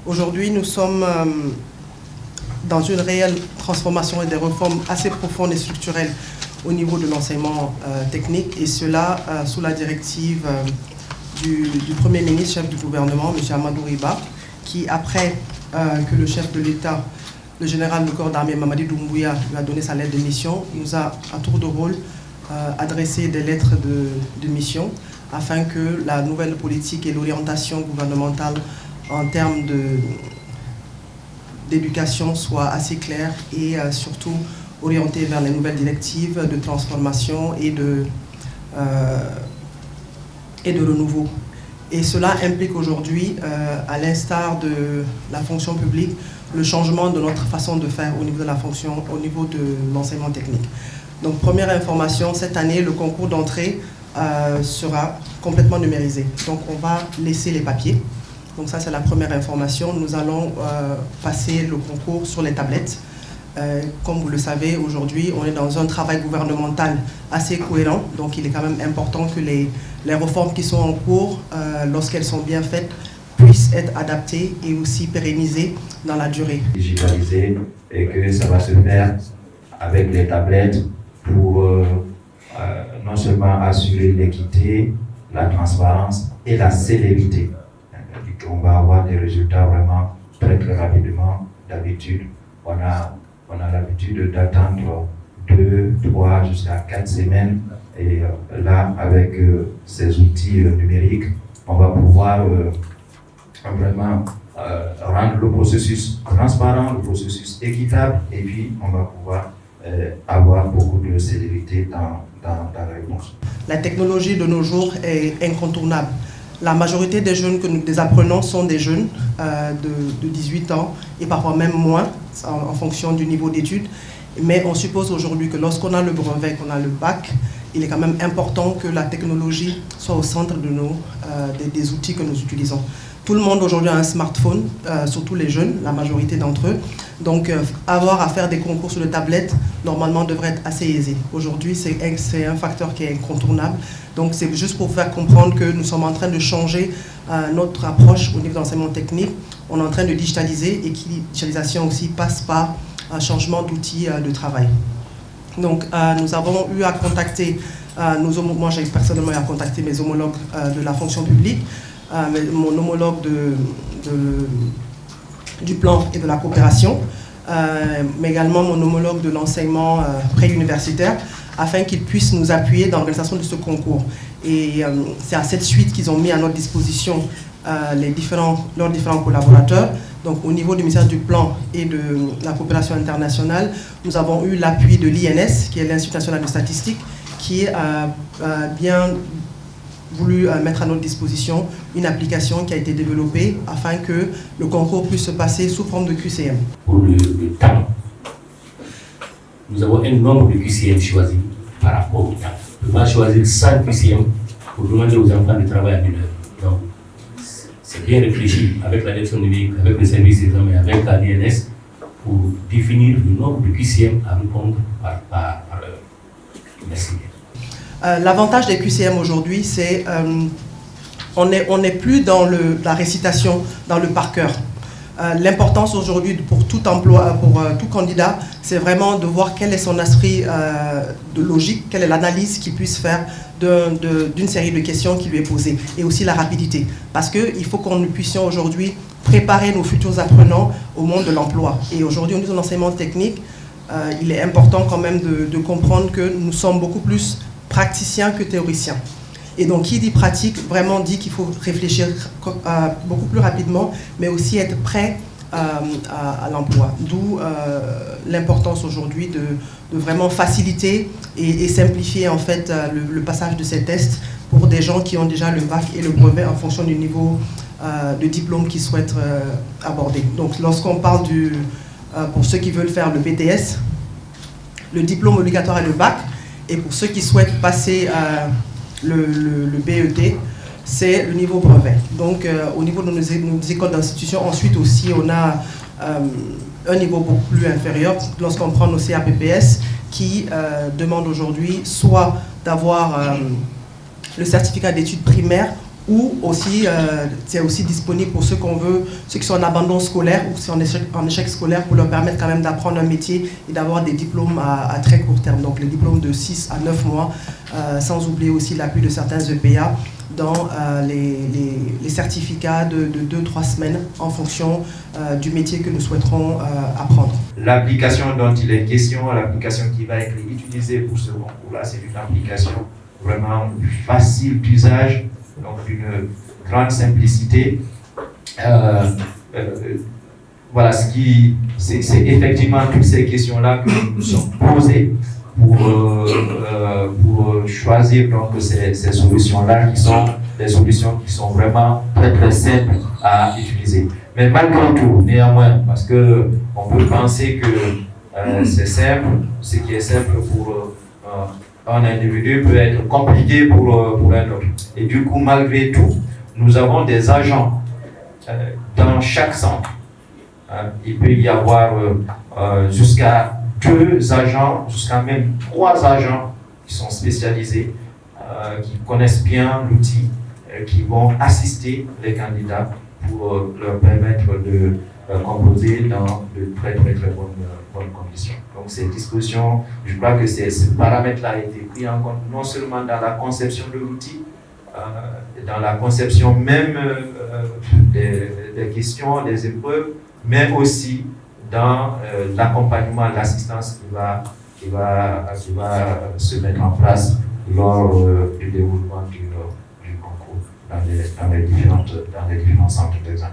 Aujourd'hui, nous sommes dans une réelle transformation et des réformes assez profondes et structurelles au niveau de l'enseignement technique, et cela sous la directive du Premier ministre, chef du gouvernement, M. Amadou Riba, qui, après que le chef de l'État, le général de corps d'armée Mamadi Doumbouya, lui a donné sa lettre de mission, il nous a à tour de rôle adressé des lettres de mission afin que la nouvelle politique et l'orientation gouvernementale en termes d'éducation soient assez claires et surtout orientées vers les nouvelles directives de transformation et de renouveau. Et cela implique aujourd'hui, à l'instar de la fonction publique, le changement de notre façon de faire au niveau de la fonction, au niveau de l'enseignement technique. Donc, première information, cette année, le concours d'entrée sera complètement numérisé. Donc, on va laisser les papiers. Donc, ça, c'est la première information. Nous allons passer le concours sur les tablettes. Comme vous le savez, aujourd'hui, on est dans un travail gouvernemental assez cohérent. Donc, il est quand même important que les réformes qui sont en cours, lorsqu'elles sont bien faites, puissent être adaptées et aussi pérennisées dans la durée. Digitalisé, et que ça va se faire avec les tablettes pour non seulement assurer l'équité, la transparence et la célérité. On va avoir des résultats vraiment très rapidement. D'habitude, on a l'habitude d'attendre 2, 3 jusqu'à 4 semaines. Et là, avec ces outils numériques, on va pouvoir vraiment rendre le processus transparent, le processus équitable, et puis on va pouvoir avoir beaucoup de célérité dans la réponse. La technologie de nos jours est incontournable. La majorité des jeunes que nous apprenons sont des jeunes de 18 ans et parfois même moins en fonction du niveau d'études. Mais on suppose aujourd'hui que lorsqu'on a le brevet, qu'on a le bac, il est quand même important que la technologie soit au centre de des outils que nous utilisons. Tout le monde aujourd'hui a un smartphone, surtout les jeunes, la majorité d'entre eux. Donc avoir à faire des concours sur les tablettes, normalement, devrait être assez aisé. Aujourd'hui, c'est un facteur qui est incontournable. Donc c'est juste pour faire comprendre que nous sommes en train de changer notre approche au niveau de l'enseignement technique. On est en train de digitaliser, et qui digitalisation aussi passe par un changement d'outils de travail. Donc nous avons eu à contacter, moi j'ai personnellement eu à contacter mes homologues de la fonction publique, mon homologue du plan et de la coopération, mais également mon homologue de l'enseignement préuniversitaire, afin qu'ils puissent nous appuyer dans l'organisation de ce concours. Et c'est à cette suite qu'ils ont mis à notre disposition leurs différents collaborateurs. Donc au niveau du ministère du Plan et de la coopération internationale, nous avons eu l'appui de l'INS, qui est l'Institut national de statistique, qui a bien voulu mettre à notre disposition une application qui a été développée afin que le concours puisse se passer sous forme de QCM. Pour le temps, nous avons un nombre de QCM choisis par rapport au temps. On ne peut pas choisir 100 QCM pour demander aux enfants de travailler à 1 heure. Donc, c'est bien réfléchi avec la direction numérique, avec le service d'examen, avec la DNS, pour définir le nombre de QCM à répondre par heure. Merci. L'avantage des QCM aujourd'hui, c'est on n'est plus dans la récitation, dans le par cœur. L'importance aujourd'hui pour tout emploi, pour tout candidat, c'est vraiment de voir quel est son esprit de logique, quelle est l'analyse qu'il puisse faire d'une série de questions qui lui est posée, et aussi la rapidité. Parce qu'il faut qu'on puissions aujourd'hui préparer nos futurs apprenants au monde de l'emploi. Et aujourd'hui, au niveau de l'enseignement technique, il est important quand même de comprendre que nous sommes beaucoup plus praticiens que théoriciens. Et donc, qui dit pratique, vraiment dit qu'il faut réfléchir beaucoup plus rapidement, mais aussi être prêt à l'emploi. D'où l'importance aujourd'hui de vraiment faciliter et simplifier en fait le passage de ces tests pour des gens qui ont déjà le bac et le brevet en fonction du niveau de diplôme qu'ils souhaitent aborder. Donc, lorsqu'on parle pour ceux qui veulent faire le BTS, le diplôme obligatoire est le bac, et pour ceux qui souhaitent passer le BET, c'est le niveau brevet. Donc, au niveau de nos écoles d'institution, ensuite aussi, on a un niveau beaucoup plus inférieur lorsqu'on prend nos CAPPS qui demandent aujourd'hui soit d'avoir le certificat d'études primaires ou aussi, c'est aussi disponible pour ceux qui sont en abandon scolaire ou qui sont en échec scolaire, pour leur permettre quand même d'apprendre un métier et d'avoir des diplômes à très court terme. Donc les diplômes de 6 à 9 mois, sans oublier aussi l'appui de certains EPA dans les certificats de 2-3 semaines en fonction du métier que nous souhaiterons apprendre. L'application dont il est question, l'application qui va être utilisée pour ce concours-là, c'est une application vraiment facile d'usage, donc d'une grande simplicité. Voilà, c'est effectivement toutes ces questions-là que nous nous sommes posées pour choisir donc ces solutions-là, qui sont des solutions qui sont vraiment très très simples à utiliser. Mais malgré tout, néanmoins, parce que on peut penser que c'est simple, ce qui est simple pour un individu peut être compliqué pour un autre. Et du coup, malgré tout, nous avons des agents dans chaque centre. Il peut y avoir jusqu'à 2 agents, jusqu'à même 3 agents qui sont spécialisés, qui connaissent bien l'outil, qui vont assister les candidats pour leur permettre de composer dans de très très très bonnes conditions. Donc ces dispositions, je crois que ce paramètre-là a été pris en compte non seulement dans la conception de l'outil, dans la conception même des questions, des épreuves, mais aussi dans l'accompagnement, l'assistance qui va se mettre en place lors du déroulement du concours dans les différents centres d'examen.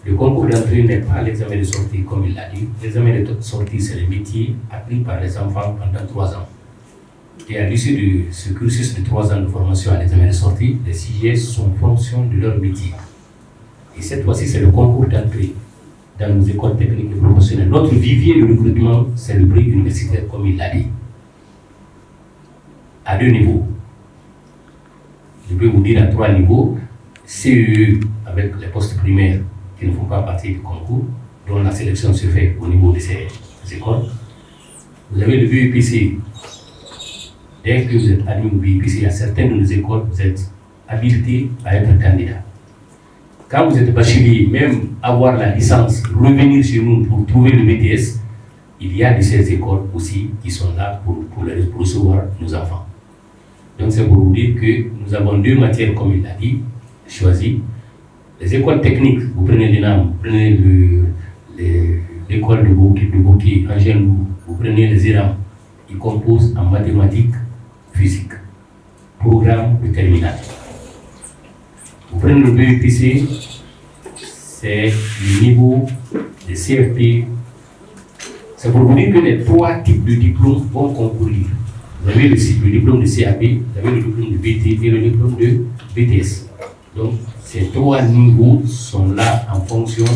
Le concours d'entrée n'est pas l'examen de sortie, comme il l'a dit. L'examen de sortie, c'est le métier appris par les enfants pendant 3 ans. Et à l'issue de ce cursus de 3 ans de formation à l'examen de sortie, les CGS sont en fonction de leur métier. Et cette fois-ci, c'est le concours d'entrée dans nos écoles techniques et professionnelles. Notre vivier de recrutement, c'est le prix universitaire, comme il l'a dit. À 2 niveaux. Je peux vous dire à 3 niveaux. CEE, avec les postes primaires qui ne font pas partie du concours, dont la sélection se fait au niveau de ces écoles. Vous avez le BEPC. Dès que vous êtes admis au BEPC, il y a certaines de nos écoles, vous êtes habilité à être candidat. Quand vous êtes bachelier, même avoir la licence, revenir chez nous pour trouver le BTS, il y a de ces écoles aussi qui sont là pour recevoir nos enfants. Donc c'est pour vous dire que nous avons 2 matières, comme il l'a dit, choisies. Les écoles techniques, vous prenez l'ENAM, vous prenez l'école de Bokeh, Angèle, vous prenez les IRAM, ils composent en mathématiques, physique, programme de terminale. Vous prenez le BEPC, c'est le niveau de CFP. C'est pour vous dire que les 3 types de diplômes vont concourir. Vous avez le diplôme de CAP, vous avez le diplôme de BT et le diplôme de BTS. Donc, ces 3 niveaux sont là en fonction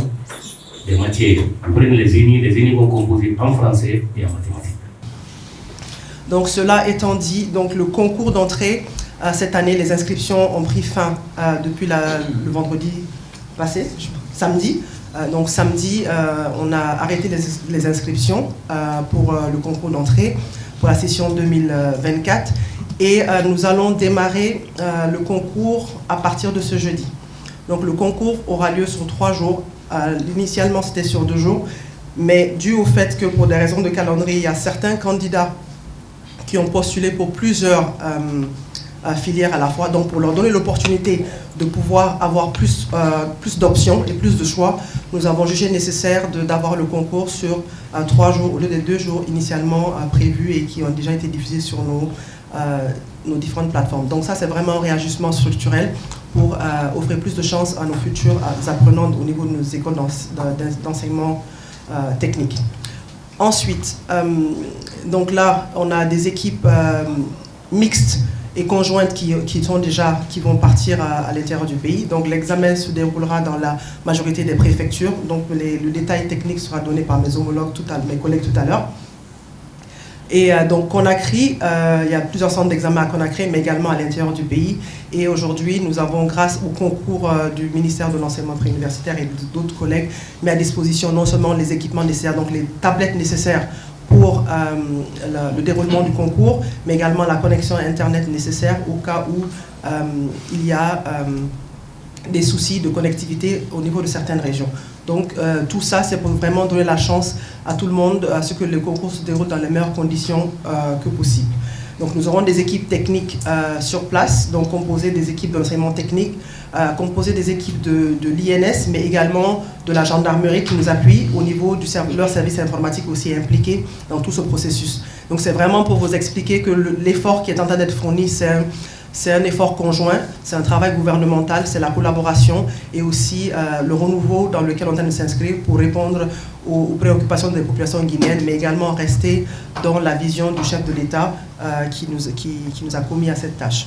des matières. Vous prenez les ENI vont composer en français et en mathématiques. Donc, cela étant dit, donc, le concours d'entrée, cette année, les inscriptions ont pris fin depuis le vendredi passé, samedi. Donc samedi, on a arrêté les inscriptions pour le concours d'entrée pour la session 2024 et nous allons démarrer le concours à partir de ce jeudi. Donc le concours aura lieu sur 3 jours. Initialement, c'était sur 2 jours, mais dû au fait que pour des raisons de calendrier, il y a certains candidats qui ont postulé pour plusieurs filières à la fois, donc pour leur donner l'opportunité de pouvoir avoir plus d'options et plus de choix, nous avons jugé nécessaire d'avoir le concours sur 3 jours au lieu des 2 jours initialement prévus et qui ont déjà été diffusés sur nos différentes plateformes. Donc ça, c'est vraiment un réajustement structurel pour offrir plus de chances à nos futurs apprenants au niveau de nos écoles d'enseignement technique. Ensuite, donc là, on a des équipes mixtes et conjointes qui vont partir à l'intérieur du pays. Donc l'examen se déroulera dans la majorité des préfectures. Donc le détail technique sera donné par mes homologues, mes collègues tout à l'heure. Et donc Conakry, il y a plusieurs centres d'examen à Conakry, mais également à l'intérieur du pays. Et aujourd'hui, nous avons, grâce au concours du ministère de l'enseignement préuniversitaire et d'autres collègues, mis à disposition non seulement les équipements nécessaires, donc les tablettes nécessaires pour le déroulement du concours, mais également la connexion Internet nécessaire au cas où il y a des soucis de connectivité au niveau de certaines régions. Donc tout ça, c'est pour vraiment donner la chance à tout le monde à ce que le concours se déroule dans les meilleures conditions que possible. Donc nous aurons des équipes techniques sur place, donc composées des équipes d'enseignement technique, composées des équipes de l'INS, mais également de la gendarmerie qui nous appuie au niveau de leur service informatique aussi impliqué dans tout ce processus. Donc c'est vraiment pour vous expliquer que l'effort qui est en train d'être fourni, c'est un effort conjoint, c'est un travail gouvernemental, c'est la collaboration et aussi le renouveau dans lequel on est en train de s'inscrire pour répondre aux préoccupations des populations guinéennes, mais également rester dans la vision du chef de l'État qui nous a commis à cette tâche.